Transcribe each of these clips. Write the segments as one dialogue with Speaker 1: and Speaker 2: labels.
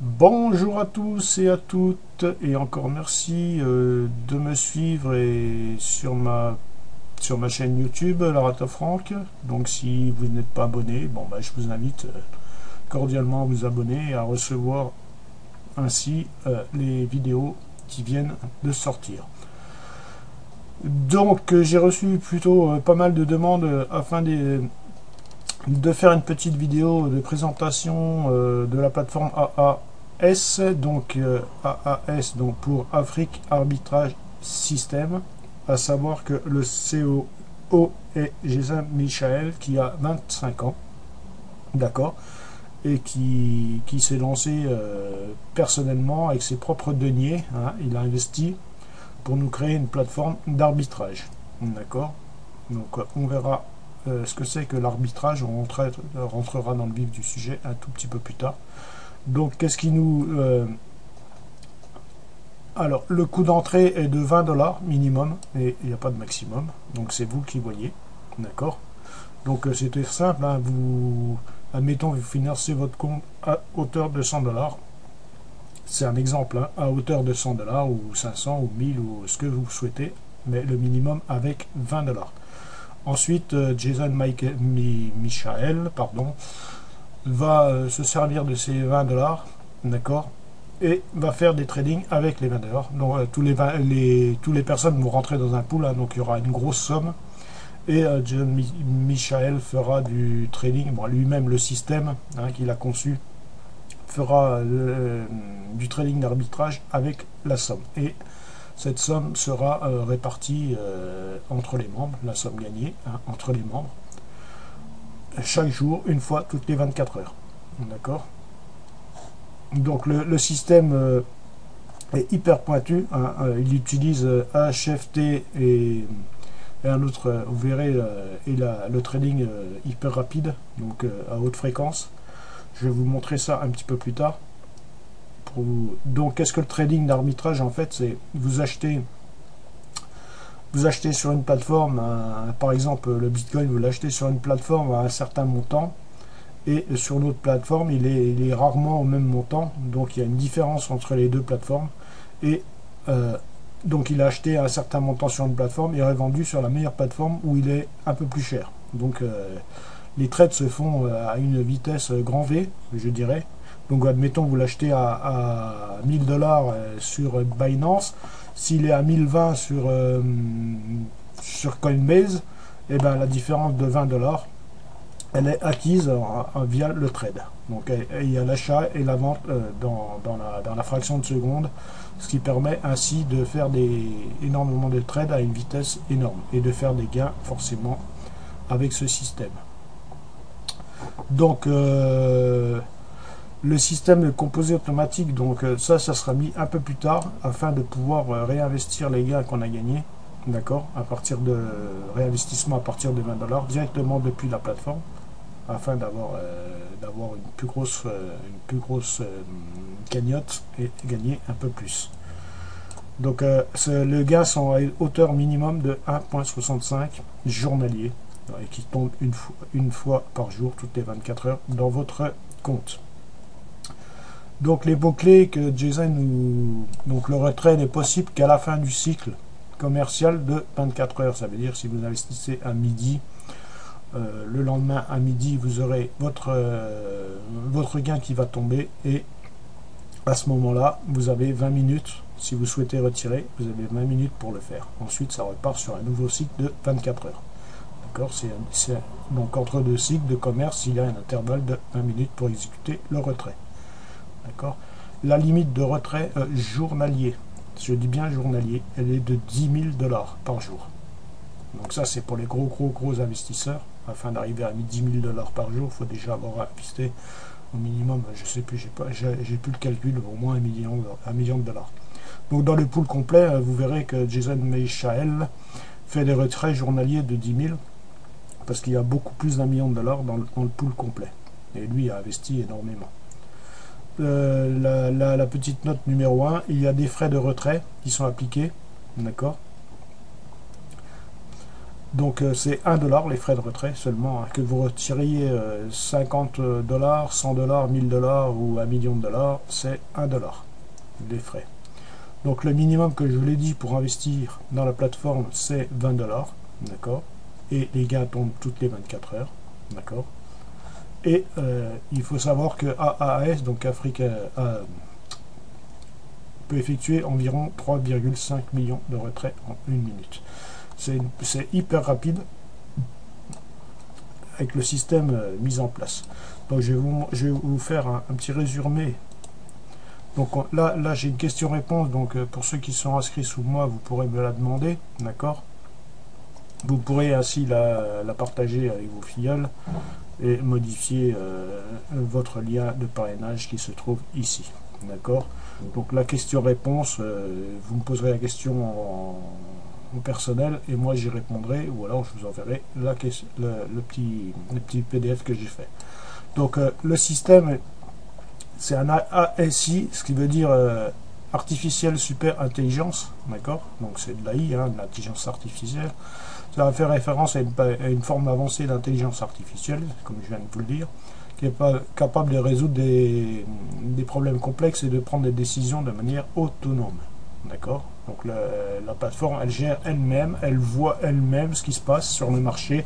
Speaker 1: Bonjour à tous et à toutes, et encore merci de me suivre sur ma chaîne YouTube, Larata Franck. Donc si vous n'êtes pas abonné, je vous invite cordialement à vous abonner et à recevoir ainsi les vidéos qui viennent de sortir. Donc j'ai reçu plutôt pas mal de demandes afin de faire une petite vidéo de présentation de la plateforme AAS, AAS donc pour Afrique Arbitrage System, à savoir que le COO est Jason Michael qui a 25 ans, d'accord, et qui s'est lancé personnellement avec ses propres deniers, hein, il a investi pour nous créer une plateforme d'arbitrage, d'accord. Donc on verra ce que c'est que l'arbitrage, on rentrera dans le vif du sujet un tout petit peu plus tard. Donc qu'est-ce qui nous... alors le coût d'entrée est de 20 $ minimum et il n'y a pas de maximum, donc c'est vous qui voyez, d'accord. Donc c'était simple, hein, admettons vous financez votre compte à hauteur de 100 $, c'est un exemple, hein, à hauteur de 100 $ ou 500 ou 1000 ou ce que vous souhaitez, mais le minimum avec 20 $. Ensuite, Jason Michael va se servir de ces 20 $, d'accord, et va faire des tradings avec les 20 $. Donc, tous les personnes vont rentrer dans un pool, hein, donc il y aura une grosse somme. Et Jason Michael fera du trading, lui-même le système qu'il a conçu, fera du trading d'arbitrage avec la somme. Et cette somme sera répartie entre les membres, la somme gagnée entre les membres, chaque jour, une fois toutes les 24 heures. D'accord. Donc le système est hyper pointu, hein, il utilise HFT et un autre, vous verrez, et le trading hyper rapide, donc à haute fréquence. Je vais vous montrer ça un petit peu plus tard. Donc qu'est-ce que le trading d'arbitrage? En fait, c'est vous achetez sur une plateforme, par exemple le Bitcoin, vous l'achetez sur une plateforme à un certain montant, et sur l'autre plateforme, il est rarement au même montant, donc il y a une différence entre les deux plateformes, et donc il a acheté à un certain montant sur une plateforme et revendu sur la meilleure plateforme où il est un peu plus cher. Donc les trades se font à une vitesse grand V, je dirais. Donc admettons vous l'achetez à 1000 $ sur Binance, s'il est à 1020 sur Coinbase, et ben la différence de 20 $, elle est acquise via le trade. Donc il y a l'achat et la vente dans la fraction de seconde, ce qui permet ainsi de faire énormément de trades à une vitesse énorme et de faire des gains forcément avec ce système. Donc le système de composé automatique, donc ça sera mis un peu plus tard afin de pouvoir réinvestir les gains qu'on a gagnés, d'accord, à partir de réinvestissement à partir de 20 $ directement depuis la plateforme, afin d'avoir une plus grosse cagnotte et gagner un peu plus. Donc le gain sont à hauteur minimum de 1,65 journalier et qui tombe une fois par jour toutes les 24 heures dans votre compte. Donc les mots-clés que Jason donc le retrait n'est possible qu'à la fin du cycle commercial de 24 heures. Ça veut dire si vous investissez à midi, le lendemain à midi, vous aurez votre gain qui va tomber, et à ce moment-là, vous avez 20 minutes. Si vous souhaitez retirer, vous avez 20 minutes pour le faire. Ensuite, ça repart sur un nouveau cycle de 24 heures. D'accord. Donc entre deux cycles de commerce, il y a un intervalle de 20 minutes pour exécuter le retrait. D'accord. La limite de retrait journalier, je dis bien journalier, elle est de 10 000 $ par jour. Donc ça, c'est pour les gros investisseurs. Afin d'arriver à 10 000 $ par jour, il faut déjà avoir investi au minimum, je sais plus, j'ai plus le calcul, au moins un million de dollars. Donc dans le pool complet, vous verrez que Jason Michael fait des retraits journaliers de 10 000, parce qu'il y a beaucoup plus d'1 million de dollars dans le pool complet. Et lui a investi énormément. La petite note numéro 1, il y a des frais de retrait qui sont appliqués, d'accord. Donc c'est 1 dollar les frais de retrait seulement, hein, que vous retiriez 50 dollars, 100 dollars, 1000 dollars ou 1 million de dollars, c'est 1 dollar les frais. Donc le minimum que je vous l'ai dit pour investir dans la plateforme, c'est 20 dollars, d'accord, et les gains tombent toutes les 24 heures, d'accord. Et il faut savoir que AAS, donc Afrique, peut effectuer environ 3,5 millions de retraits en 1 minute. C'est hyper rapide avec le système mis en place. Donc je vais vous faire un petit résumé. Donc là j'ai une question-réponse, donc pour ceux qui sont inscrits sous moi, vous pourrez me la demander, d'accord. Vous pourrez ainsi la partager avec vos filleuls et modifier votre lien de parrainage qui se trouve ici, d'accord. Donc la question-réponse, vous me poserez la question en personnel et moi j'y répondrai, ou alors je vous enverrai le petit PDF que j'ai fait. Donc le système, c'est un ASI, ce qui veut dire artificielle super intelligence, d'accord. Donc c'est de l'AI, hein, de l'intelligence artificielle. Ça va faire référence à une forme avancée d'intelligence artificielle, comme je viens de vous le dire, qui est capable de résoudre des problèmes complexes et de prendre des décisions de manière autonome. D'accord. Donc la plateforme, elle gère elle-même, elle voit elle-même ce qui se passe sur le marché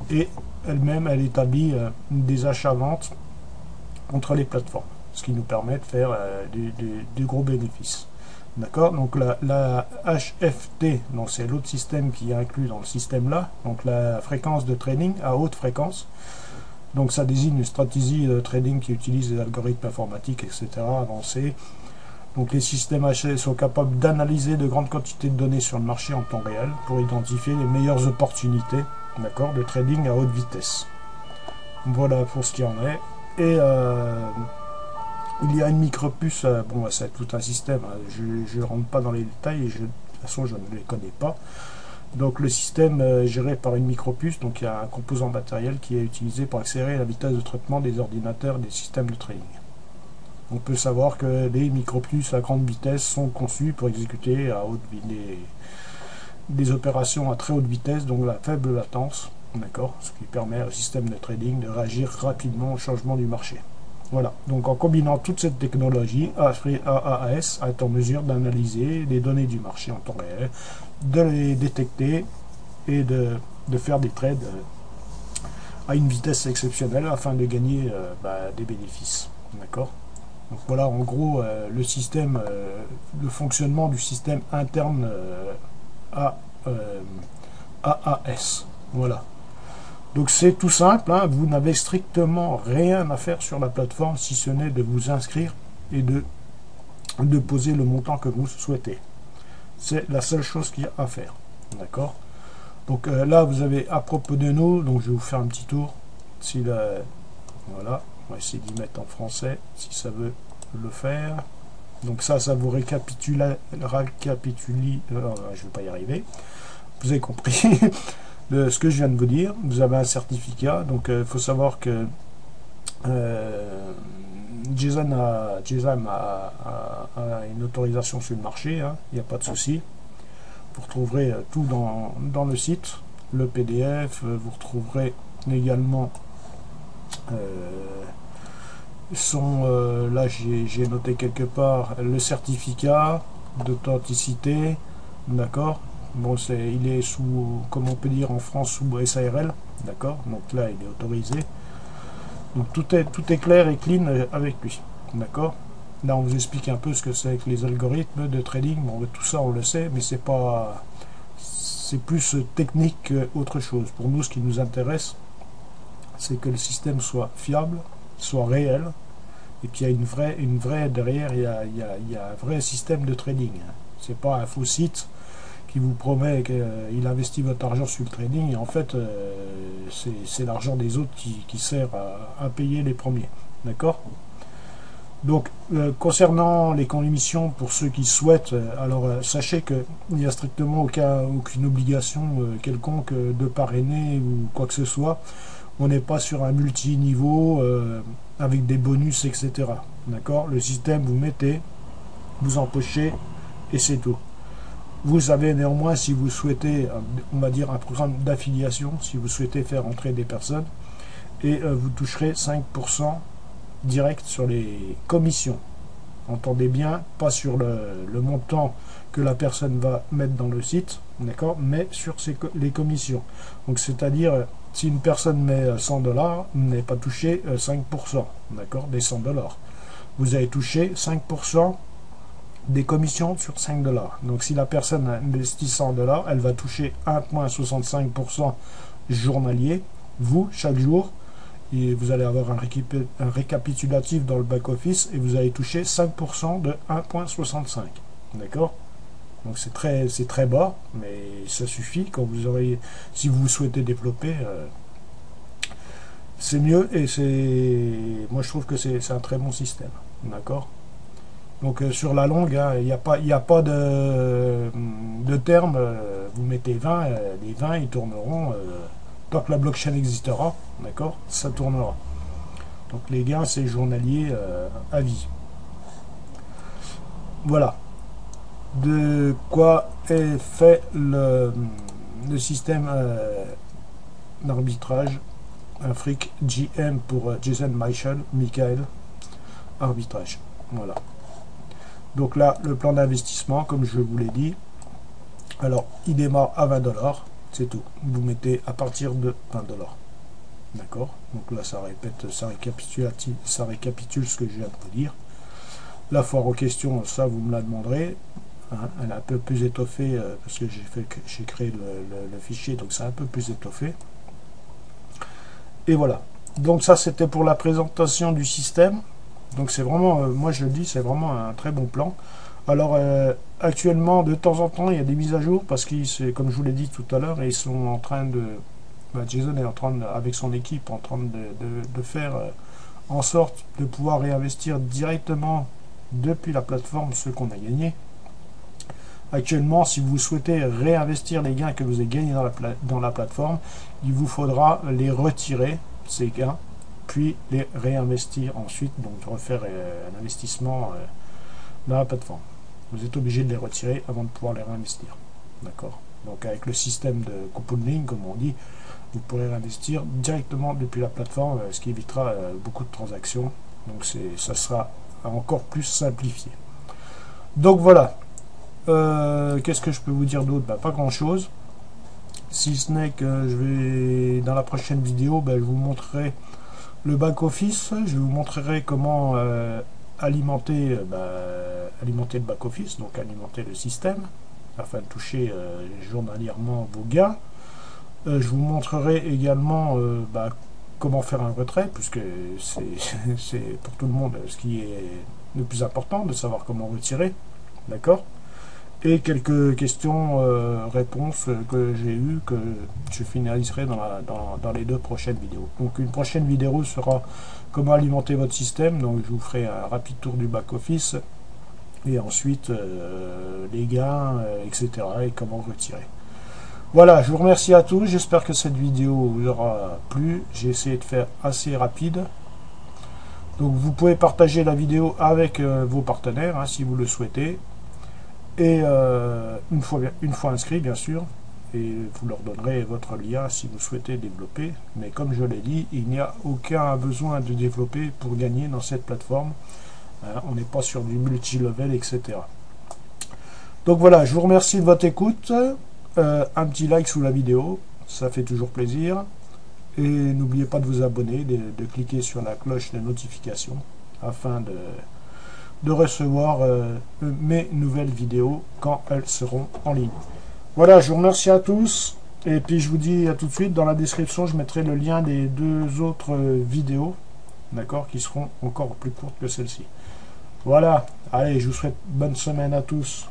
Speaker 1: et elle-même, elle établit des achats-ventes entre les plateformes, ce qui nous permet de faire des gros bénéfices. D'accord. Donc la HFT, c'est l'autre système qui est inclus dans le système là, donc la fréquence de trading à haute fréquence. Donc ça désigne une stratégie de trading qui utilise des algorithmes informatiques, etc. avancés. Donc les systèmes HFT sont capables d'analyser de grandes quantités de données sur le marché en temps réel pour identifier les meilleures opportunités, d'accord, de trading à haute vitesse. Voilà pour ce qui en est. Et il y a une micropuce, bon c'est tout un système, hein, je ne rentre pas dans les détails et de toute façon je ne les connais pas. Donc le système est géré par une micropuce, donc il y a un composant matériel qui est utilisé pour accélérer la vitesse de traitement des ordinateurs et des systèmes de trading. On peut savoir que les micropuces à grande vitesse sont conçues pour exécuter des opérations à très haute vitesse, donc la faible latence, d'accord, ce qui permet au système de trading de réagir rapidement au changement du marché. Voilà, donc en combinant toute cette technologie, AAS est en mesure d'analyser les données du marché en temps réel, de les détecter et de faire des trades à une vitesse exceptionnelle afin de gagner des bénéfices. D'accord. Donc voilà en gros le système, le fonctionnement du système interne AAS. Voilà. Donc c'est tout simple, hein, vous n'avez strictement rien à faire sur la plateforme si ce n'est de vous inscrire et de poser le montant que vous souhaitez. C'est la seule chose qu'il y a à faire. D'accord. Donc là vous avez à propos de nous, donc je vais vous faire un petit tour. Si voilà, on va essayer d'y mettre en français si ça veut le faire. Donc ça vous récapitule, je vais pas y arriver. Vous avez compris. De ce que je viens de vous dire, vous avez un certificat, donc il faut savoir que Jason a une autorisation sur le marché, hein, il n'y a pas de souci. Vous retrouverez tout dans le site, le PDF, vous retrouverez également là j'ai noté quelque part le certificat d'authenticité, d'accord. Bon, il est sous, comme on peut dire en France, sous SARL, d'accord. Donc là, il est autorisé. Donc tout est clair et clean avec lui, d'accord. Là, on vous explique un peu ce que c'est avec les algorithmes de trading. Bon, tout ça, on le sait, mais c'est plus technique qu'autre chose. Pour nous, ce qui nous intéresse, c'est que le système soit fiable, soit réel, et qu'il y a une vraie derrière. Il y a un vrai système de trading. C'est pas un faux site qui vous promet qu'il investit votre argent sur le trading, et en fait c'est l'argent des autres qui sert à payer les premiers, d'accord. Donc concernant les commissions, pour ceux qui souhaitent, alors sachez qu'il n'y a strictement aucune obligation quelconque de parrainer ou quoi que ce soit. On n'est pas sur un multi-niveau avec des bonus, etc. D'accord. Le système, vous mettez, vous empochez et c'est tout. Vous avez néanmoins, si vous souhaitez, on va dire un programme d'affiliation, si vous souhaitez faire entrer des personnes, et vous toucherez 5% direct sur les commissions. Entendez bien, pas sur le montant que la personne va mettre dans le site, d'accord, mais sur les commissions. Donc c'est-à-dire, si une personne met 100 $, vous n'avez pas touché 5%, d'accord, des 100 $. Vous avez touché 5% des commissions sur 5 $. Donc si la personne investit 100 $, elle va toucher 1,65% journalier. Vous, chaque jour, et vous allez avoir un récapitulatif dans le back-office et vous allez toucher 5% de 1,65. D'accord? Donc c'est très bas, mais ça suffit. Quand vous aurez, si vous souhaitez développer, c'est mieux et moi je trouve que c'est un très bon système. D'accord? Donc sur la longue, il n'y a pas de terme. Vous mettez 20, les 20 ils tourneront tant que la blockchain existera, d'accord, ça tournera. Donc les gains c'est journalier à vie. Voilà de quoi est fait le système d'arbitrage Afrique GM pour Jason Michael arbitrage. Voilà. Donc là, le plan d'investissement, comme je vous l'ai dit, alors il démarre à 20 $, c'est tout. Vous mettez à partir de 20 $. D'accord? Donc là, ça récapitule ce que je viens de vous dire. La foire aux questions, ça vous me la demanderez. Hein, elle est un peu plus étoffée parce que j'ai créé le fichier, donc c'est un peu plus étoffé. Et voilà. Donc ça, c'était pour la présentation du système. Donc c'est vraiment, moi je le dis, c'est vraiment un très bon plan. Alors actuellement, de temps en temps, il y a des mises à jour parce que, comme je vous l'ai dit tout à l'heure, ils sont en train de, Jason est en train avec son équipe, en train de faire en sorte de pouvoir réinvestir directement depuis la plateforme ce qu'on a gagné. Actuellement, si vous souhaitez réinvestir les gains que vous avez gagnés dans la plateforme, il vous faudra les retirer, ces gains, puis les réinvestir ensuite, donc refaire un investissement dans la plateforme. Vous êtes obligé de les retirer avant de pouvoir les réinvestir. D'accord? Donc avec le système de compounding, comme on dit, vous pourrez réinvestir directement depuis la plateforme, ce qui évitera beaucoup de transactions. Donc ça sera encore plus simplifié. Donc voilà. Qu'est-ce que je peux vous dire d'autre? Pas grand chose. Si ce n'est que je vais, dans la prochaine vidéo, je vous montrerai le back-office. Je vous montrerai comment alimenter le back-office, donc alimenter le système, afin de toucher journalièrement vos gains. Je vous montrerai également comment faire un retrait, puisque c'est pour tout le monde ce qui est le plus important, de savoir comment retirer. D'accord? Et quelques questions-réponses que j'ai eues, que je finaliserai dans les 2 prochaines vidéos. Donc une prochaine vidéo sera comment alimenter votre système, donc je vous ferai un rapide tour du back-office, et ensuite les gains, etc. et comment retirer. Voilà, je vous remercie à tous, j'espère que cette vidéo vous aura plu, j'ai essayé de faire assez rapide. Donc vous pouvez partager la vidéo avec vos partenaires, hein, si vous le souhaitez. Et une fois inscrit, bien sûr, et vous leur donnerez votre lien si vous souhaitez développer. Mais comme je l'ai dit, il n'y a aucun besoin de développer pour gagner dans cette plateforme. On n'est pas sur du multi-level, etc. Donc voilà, je vous remercie de votre écoute. Un petit like sous la vidéo, ça fait toujours plaisir. Et n'oubliez pas de vous abonner, de cliquer sur la cloche de notification afin de recevoir mes nouvelles vidéos quand elles seront en ligne. Voilà, je vous remercie à tous, et puis je vous dis à tout de suite. Dans la description, je mettrai le lien des 2 autres vidéos, d'accord, qui seront encore plus courtes que celle-ci. Voilà, allez, je vous souhaite bonne semaine à tous.